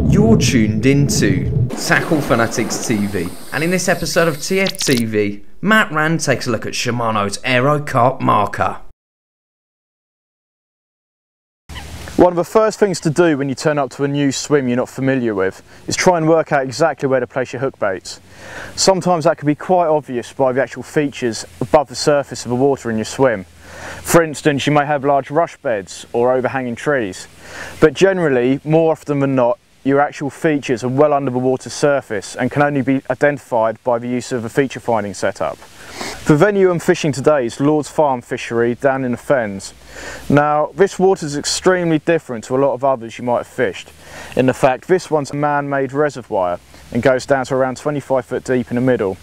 You're tuned into Tackle Fanatics TV, and in this episode of TFTV, Matt Rand takes a look at Shimano's Aero Carp Marker. One of the first things to do when you turn up to a new swim you're not familiar with is try and work out exactly where to place your hook baits. Sometimes that can be quite obvious by the actual features above the surface of the water in your swim. For instance, you may have large rush beds or overhanging trees, but generally, more often than not, your actual features are well under the water's surface and can only be identified by the use of a feature finding setup. The venue I'm fishing today is Lord's Farm Fishery down in the Fens. Now, this water is extremely different to a lot of others you might have fished, in the fact this one's a man-made reservoir and goes down to around 25 foot deep in the middle.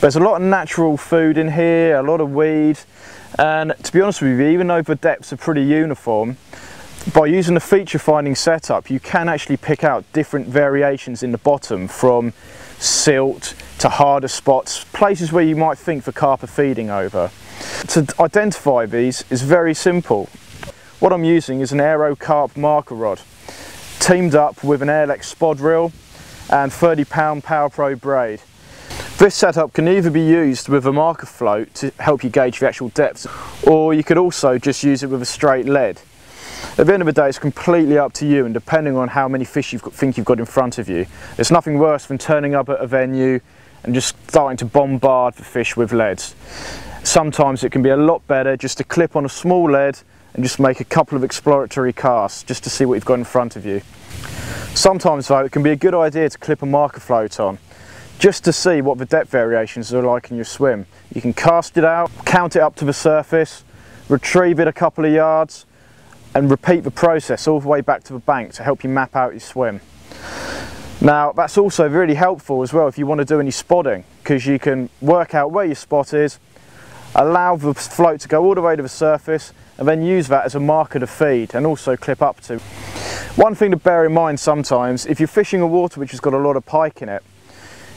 There's a lot of natural food in here, a lot of weed, and to be honest with you, even though the depths are pretty uniform, by using the feature finding setup you can actually pick out different variations in the bottom, from silt to harder spots, places where you might think the carp are feeding over. To identify these is very simple. What I'm using is an Aero Carp Marker rod, teamed up with an Airlex spod reel and 30-pound Power Pro braid. This setup can either be used with a marker float to help you gauge the actual depths, or you could also just use it with a straight lead. At the end of the day, it's completely up to you, and depending on how many fish you think you've got in front of you. There's nothing worse than turning up at a venue and just starting to bombard the fish with leads. Sometimes it can be a lot better just to clip on a small lead and just make a couple of exploratory casts just to see what you've got in front of you. Sometimes though, it can be a good idea to clip a marker float on, just to see what the depth variations are like in your swim. You can cast it out, count it up to the surface, retrieve it a couple of yards, and repeat the process all the way back to the bank to help you map out your swim. Now, that's also really helpful as well if you want to do any spotting, because you can work out where your spot is, allow the float to go all the way to the surface, and then use that as a marker to feed and also clip up to. One thing to bear in mind sometimes, if you're fishing a water which has got a lot of pike in it,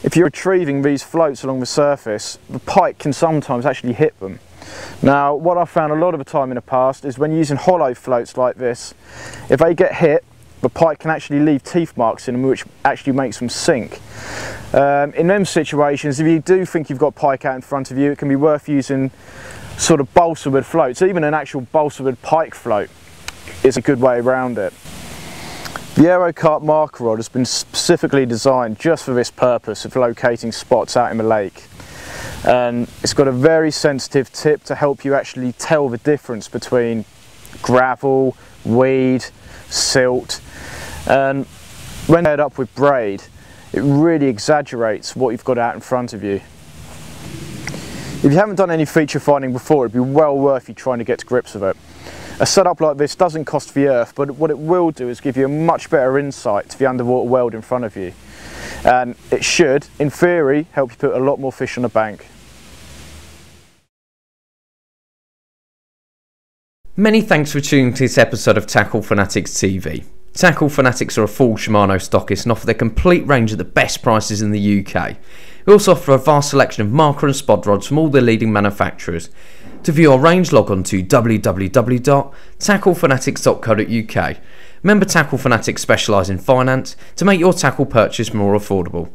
if you're retrieving these floats along the surface, the pike can sometimes actually hit them. Now, what I've found a lot of the time in the past is when using hollow floats like this, if they get hit, the pike can actually leave teeth marks in them, which actually makes them sink. In them situations, if you do think you've got pike out in front of you, it can be worth using sort of balsa wood floats. Even an actual balsa wood pike float is a good way around it. The Aero Carp Marker rod has been specifically designed just for this purpose of locating spots out in the lake. And it's got a very sensitive tip to help you actually tell the difference between gravel, weed, silt, and when paired up with braid, it really exaggerates what you've got out in front of you. If you haven't done any feature finding before, it'd be well worth you trying to get to grips with it. A setup like this doesn't cost the earth, but what it will do is give you a much better insight to the underwater world in front of you. And it should, in theory, help you put a lot more fish on the bank. Many thanks for tuning to this episode of Tackle Fanatics TV. Tackle Fanatics are a full Shimano stockist and offer their complete range at the best prices in the UK. We also offer a vast selection of marker and spod rods from all the leading manufacturers. To view our range, log on to www.tacklefanatics.co.uk. Remember, Tackle Fanatics specialise in finance to make your tackle purchase more affordable.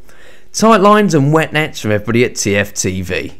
Tight lines and wet nets from everybody at TFTV.